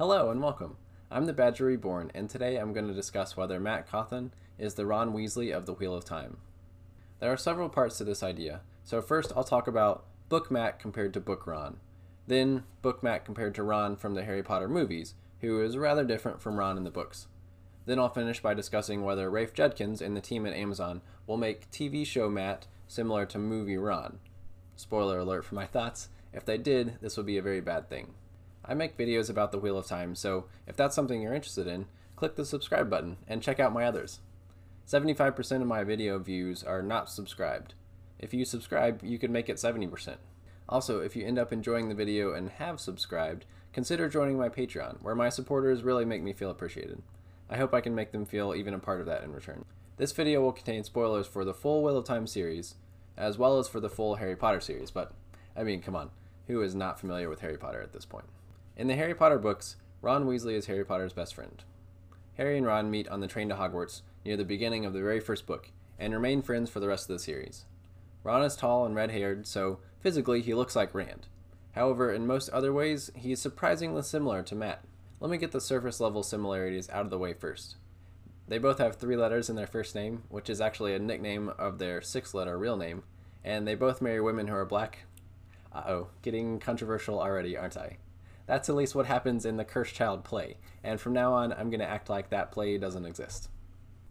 Hello and welcome. I'm the Badger Reborn, and today I'm going to discuss whether Matt Cauthon is the Ron Weasley of the Wheel of Time. There are several parts to this idea, so first I'll talk about Book Matt compared to Book Ron. Then Book Matt compared to Ron from the Harry Potter movies, who is rather different from Ron in the books. Then I'll finish by discussing whether Rafe Judkins and the team at Amazon will make TV show Matt similar to movie Ron. Spoiler alert for my thoughts, if they did, this would be a very bad thing. I make videos about the Wheel of Time, so if that's something you're interested in, click the subscribe button and check out my others. 75% of my video views are not subscribed. If you subscribe, you could make it 70%. Also, if you end up enjoying the video and have subscribed, consider joining my Patreon, where my supporters really make me feel appreciated. I hope I can make them feel even a part of that in return. This video will contain spoilers for the full Wheel of Time series, as well as for the full Harry Potter series, but, I mean, come on, who is not familiar with Harry Potter at this point? In the Harry Potter books, Ron Weasley is Harry Potter's best friend. Harry and Ron meet on the train to Hogwarts near the beginning of the very first book, and remain friends for the rest of the series. Ron is tall and red-haired, so physically he looks like Rand. However, in most other ways, he is surprisingly similar to Matt. Let me get the surface-level similarities out of the way first. They both have 3 letters in their first name, which is actually a nickname of their 6-letter real name, and they both marry women who are black. Uh-oh, getting controversial already, aren't I? That's at least what happens in the Cursed Child play, and from now on, I'm going to act like that play doesn't exist.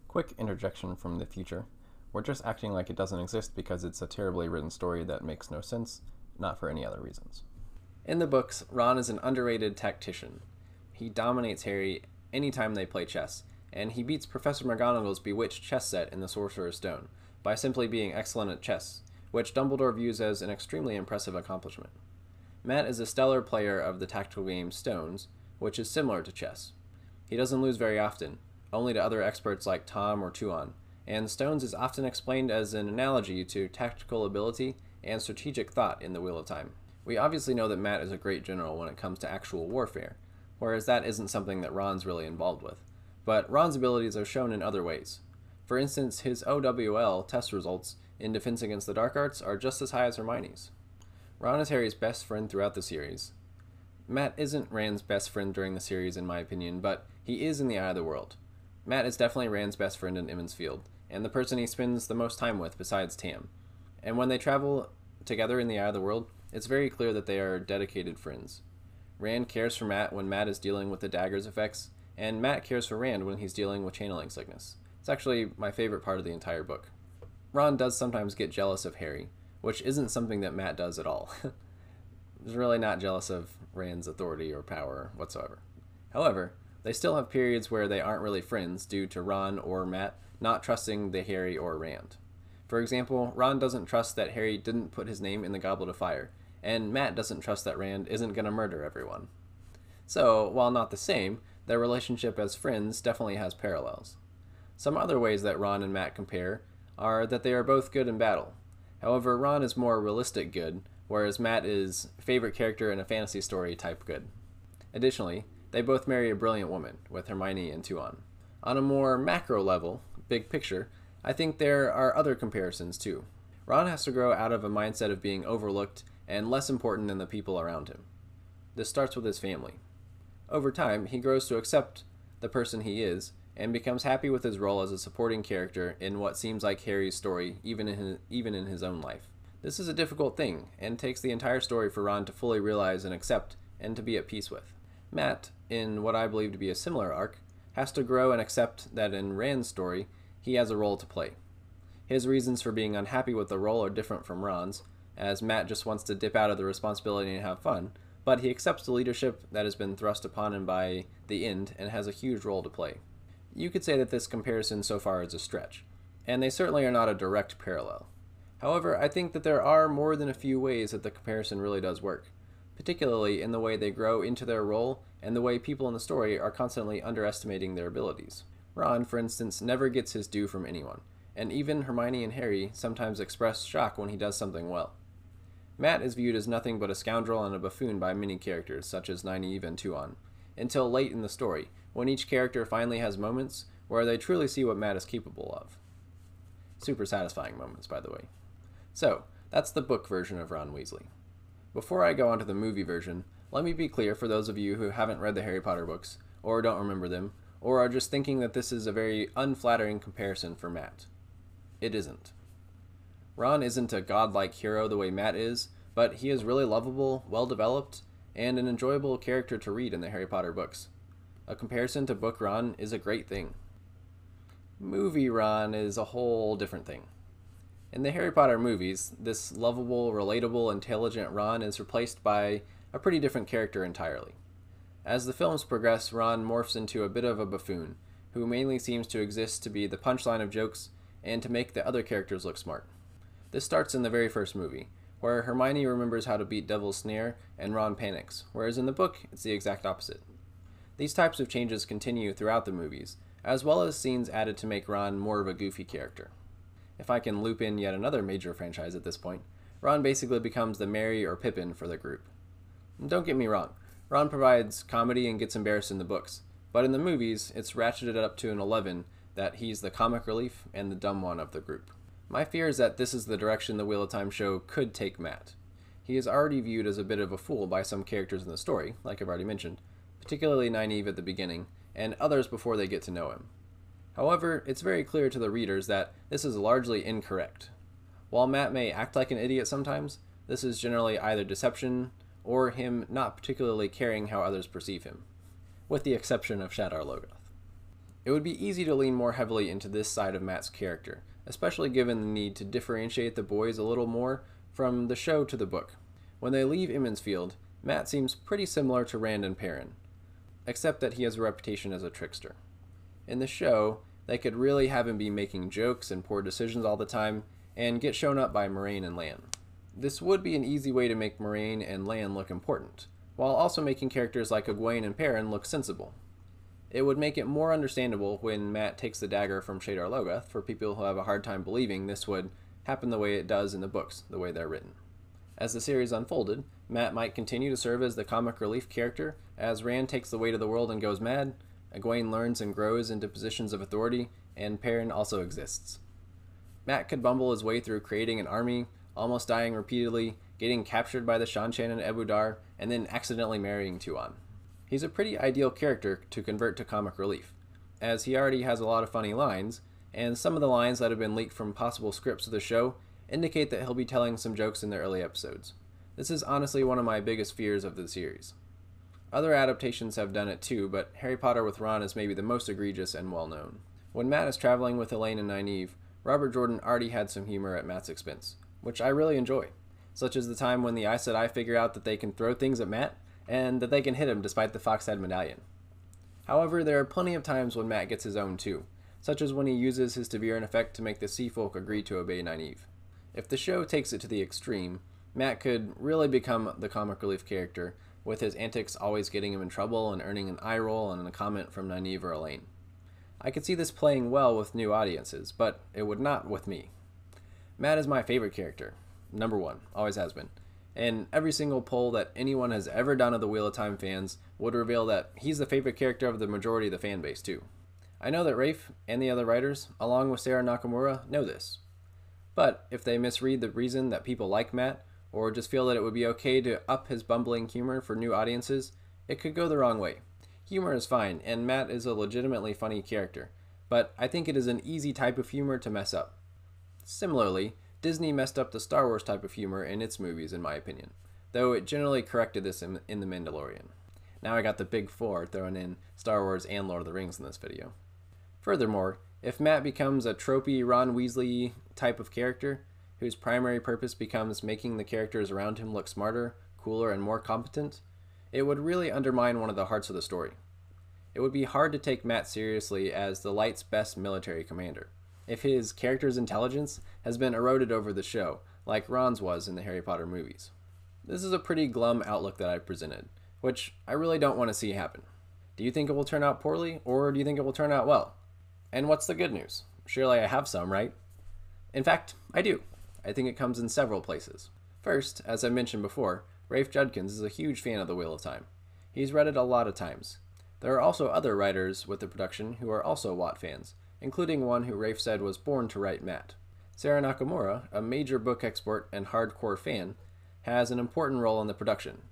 Quick interjection from the future. We're just acting like it doesn't exist because it's a terribly written story that makes no sense, not for any other reasons. In the books, Ron is an underrated tactician. He dominates Harry anytime they play chess, and he beats Professor McGonagall's bewitched chess set in the Sorcerer's Stone by simply being excellent at chess, which Dumbledore views as an extremely impressive accomplishment. Matt is a stellar player of the tactical game Stones, which is similar to chess. He doesn't lose very often, only to other experts like Tom or Tuon, and Stones is often explained as an analogy to tactical ability and strategic thought in the Wheel of Time. We obviously know that Matt is a great general when it comes to actual warfare, whereas that isn't something that Ron's really involved with. But Ron's abilities are shown in other ways. For instance, his OWL test results in Defense Against the Dark Arts are just as high as Hermione's. Ron is Harry's best friend throughout the series. Matt isn't Rand's best friend during the series in my opinion, but he is in the Eye of the World. Matt is definitely Rand's best friend in Emond's Field, and the person he spends the most time with besides Tam. And when they travel together in the Eye of the World, it's very clear that they are dedicated friends. Rand cares for Matt when Matt is dealing with the dagger's effects, and Matt cares for Rand when he's dealing with channeling sickness. It's actually my favorite part of the entire book. Ron does sometimes get jealous of Harry, which isn't something that Matt does at all. He's really not jealous of Rand's authority or power whatsoever. However, they still have periods where they aren't really friends due to Ron or Matt not trusting the Harry or Rand. For example, Ron doesn't trust that Harry didn't put his name in the Goblet of Fire, and Matt doesn't trust that Rand isn't going to murder everyone. So, while not the same, their relationship as friends definitely has parallels. Some other ways that Ron and Matt compare are that they are both good in battle. However, Ron is more realistic good, whereas Matt is favorite character in a fantasy story type good. Additionally, they both marry a brilliant woman, with Hermione and Tuon. On a more macro level, big picture, I think there are other comparisons too. Ron has to grow out of a mindset of being overlooked and less important than the people around him. This starts with his family. Over time, he grows to accept the person he is, and becomes happy with his role as a supporting character in what seems like Harry's story, even in his own life. This is a difficult thing, and takes the entire story for Ron to fully realize and accept, and to be at peace with. Matt, in what I believe to be a similar arc, has to grow and accept that in Rand's story, he has a role to play. His reasons for being unhappy with the role are different from Ron's, as Matt just wants to dip out of the responsibility and have fun, but he accepts the leadership that has been thrust upon him by the End and has a huge role to play. You could say that this comparison so far is a stretch, and they certainly are not a direct parallel. However, I think that there are more than a few ways that the comparison really does work, particularly in the way they grow into their role and the way people in the story are constantly underestimating their abilities. Ron, for instance, never gets his due from anyone, and even Hermione and Harry sometimes express shock when he does something well. Matt is viewed as nothing but a scoundrel and a buffoon by many characters, such as Nynaeve and Tuon, until late in the story, when each character finally has moments where they truly see what Matt is capable of. Super satisfying moments, by the way. So, that's the book version of Ron Weasley. Before I go on to the movie version, Let me be clear for those of you who haven't read the Harry Potter books, or don't remember them, or are just thinking that this is a very unflattering comparison for Matt. It isn't. Ron isn't a godlike hero the way Matt is, but he is really lovable, well-developed, and an enjoyable character to read in the Harry Potter books. A comparison to book Ron is a great thing. Movie Ron is a whole different thing. In the Harry Potter movies, this lovable, relatable, intelligent Ron is replaced by a pretty different character entirely. As the films progress, Ron morphs into a bit of a buffoon, who mainly seems to exist to be the punchline of jokes and to make the other characters look smart. This starts in the very first movie, where Hermione remembers how to beat Devil's Snare and Ron panics, whereas in the book, it's the exact opposite. These types of changes continue throughout the movies, as well as scenes added to make Ron more of a goofy character. If I can loop in yet another major franchise at this point, Ron basically becomes the Merry or Pippin for the group. And don't get me wrong, Ron provides comedy and gets embarrassed in the books, but in the movies, it's ratcheted up to an 11 that he's the comic relief and the dumb one of the group. My fear is that this is the direction the Wheel of Time show could take Matt. He is already viewed as a bit of a fool by some characters in the story, like I've already mentioned, particularly Nynaeve at the beginning, and others before they get to know him. However, it's very clear to the readers that this is largely incorrect. While Matt may act like an idiot sometimes, this is generally either deception or him not particularly caring how others perceive him, with the exception of Shadar Logoth. It would be easy to lean more heavily into this side of Matt's character, especially given the need to differentiate the boys a little more from the show to the book. When they leave Emmonsfield, Matt seems pretty similar to Rand and Perrin, except that he has a reputation as a trickster. In the show, they could really have him be making jokes and poor decisions all the time, and get shown up by Moraine and Lan. This would be an easy way to make Moraine and Lan look important, while also making characters like Egwene and Perrin look sensible. It would make it more understandable when Matt takes the dagger from Shadar Logoth for people who have a hard time believing this would happen the way it does in the books, the way they're written. As the series unfolded, Matt might continue to serve as the comic relief character as Rand takes the weight of the world and goes mad, Egwene learns and grows into positions of authority, and Perrin also exists. Matt could bumble his way through creating an army, almost dying repeatedly, getting captured by the Shan-Chan and Ebu Dar, and then accidentally marrying Tuon. He's a pretty ideal character to convert to comic relief, as he already has a lot of funny lines, and some of the lines that have been leaked from possible scripts of the show indicate that he'll be telling some jokes in the early episodes. This is honestly one of my biggest fears of the series. Other adaptations have done it too, but Harry Potter with Ron is maybe the most egregious and well-known. When Matt is traveling with Elaine and Nynaeve, Robert Jordan already had some humor at Matt's expense, which I really enjoy, such as the time when the Aes Sedai figure out that they can throw things at Matt, and that they can hit him despite the Foxhead medallion. However, there are plenty of times when Matt gets his own too, such as when he uses his Ta'veren effect to make the Sea Folk agree to obey Nynaeve. If the show takes it to the extreme, Matt could really become the comic relief character, with his antics always getting him in trouble and earning an eye roll and a comment from Nynaeve or Elaine. I could see this playing well with new audiences, but it would not with me. Matt is my favorite character. Number one, always has been. And every single poll that anyone has ever done of the Wheel of Time fans would reveal that he's the favorite character of the majority of the fan base too. I know that Rafe and the other writers, along with Sarah Nakamura, know this. But if they misread the reason that people like Matt, or just feel that it would be okay to up his bumbling humor for new audiences, it could go the wrong way. Humor is fine, and Matt is a legitimately funny character, but I think it is an easy type of humor to mess up. Similarly, Disney messed up the Star Wars type of humor in its movies, in my opinion, though it generally corrected this in The Mandalorian. Now I got the big four throwing in Star Wars and Lord of the Rings in this video. Furthermore, if Matt becomes a tropey Ron Weasley type of character, whose primary purpose becomes making the characters around him look smarter, cooler, and more competent, it would really undermine one of the hearts of the story. It would be hard to take Matt seriously as the Light's best military commander, if his character's intelligence has been eroded over the show, like Ron's was in the Harry Potter movies. This is a pretty glum outlook that I've presented, which I really don't want to see happen. Do you think it will turn out poorly, or do you think it will turn out well? And what's the good news? Surely I have some, right? In fact, I do. I think it comes in several places. First, as I mentioned before, Rafe Judkins is a huge fan of The Wheel of Time. He's read it a lot of times. There are also other writers with the production who are also WoT fans, including one who Rafe said was born to write Matt. Sarah Nakamura, a major book expert and hardcore fan, has an important role in the production.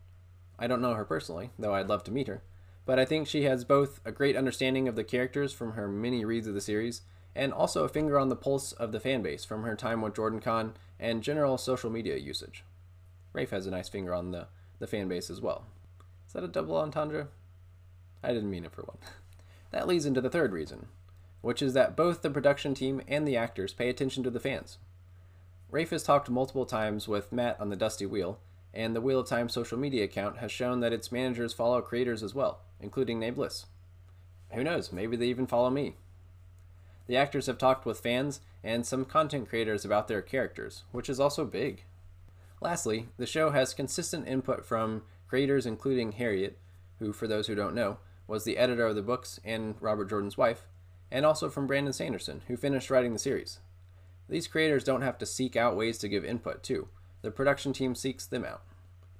I don't know her personally, though I'd love to meet her, but I think she has both a great understanding of the characters from her many reads of the series, and also a finger on the pulse of the fanbase from her time with Jordan Con and general social media usage. Rafe has a nice finger on the fanbase as well. Is that a double entendre? I didn't mean it for one. That leads into the third reason, which is that both the production team and the actors pay attention to the fans. Rafe has talked multiple times with Matt on the Dusty Wheel, and the Wheel of Time social media account has shown that its managers follow creators as well, including Nate Bliss. Who knows, maybe they even follow me. The actors have talked with fans and some content creators about their characters, which is also big. Lastly, the show has consistent input from creators including Harriet, who, for those who don't know, was the editor of the books and Robert Jordan's wife, and also from Brandon Sanderson, who finished writing the series. These creators don't have to seek out ways to give input too. The production team seeks them out.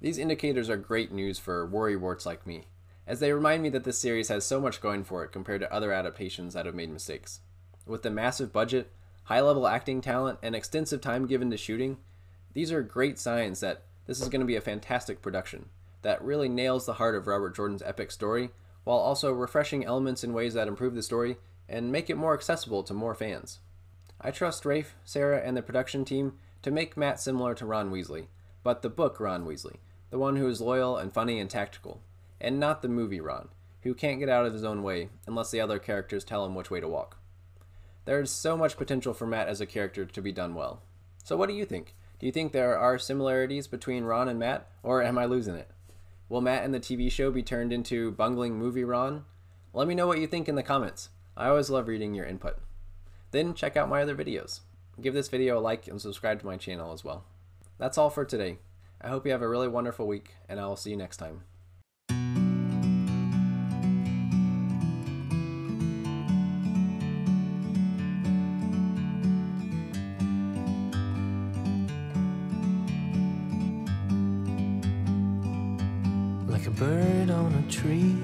These indicators are great news for worrywarts like me, as they remind me that this series has so much going for it compared to other adaptations that have made mistakes. With the massive budget, high-level acting talent, and extensive time given to shooting, these are great signs that this is going to be a fantastic production that really nails the heart of Robert Jordan's epic story, while also refreshing elements in ways that improve the story and make it more accessible to more fans. I trust Rafe, Sarah, and the production team to make Matt similar to Ron Weasley, but the book Ron Weasley, the one who is loyal and funny and tactical, and not the movie Ron, who can't get out of his own way unless the other characters tell him which way to walk. There is so much potential for Matt as a character to be done well. So what do you think? Do you think there are similarities between Ron and Matt, or am I losing it? Will Matt in the TV show be turned into bungling movie Ron? Let me know what you think in the comments. I always love reading your input. Then check out my other videos. Give this video a like and subscribe to my channel as well. That's all for today. I hope you have a really wonderful week, and I will see you next time. Like a bird on a tree.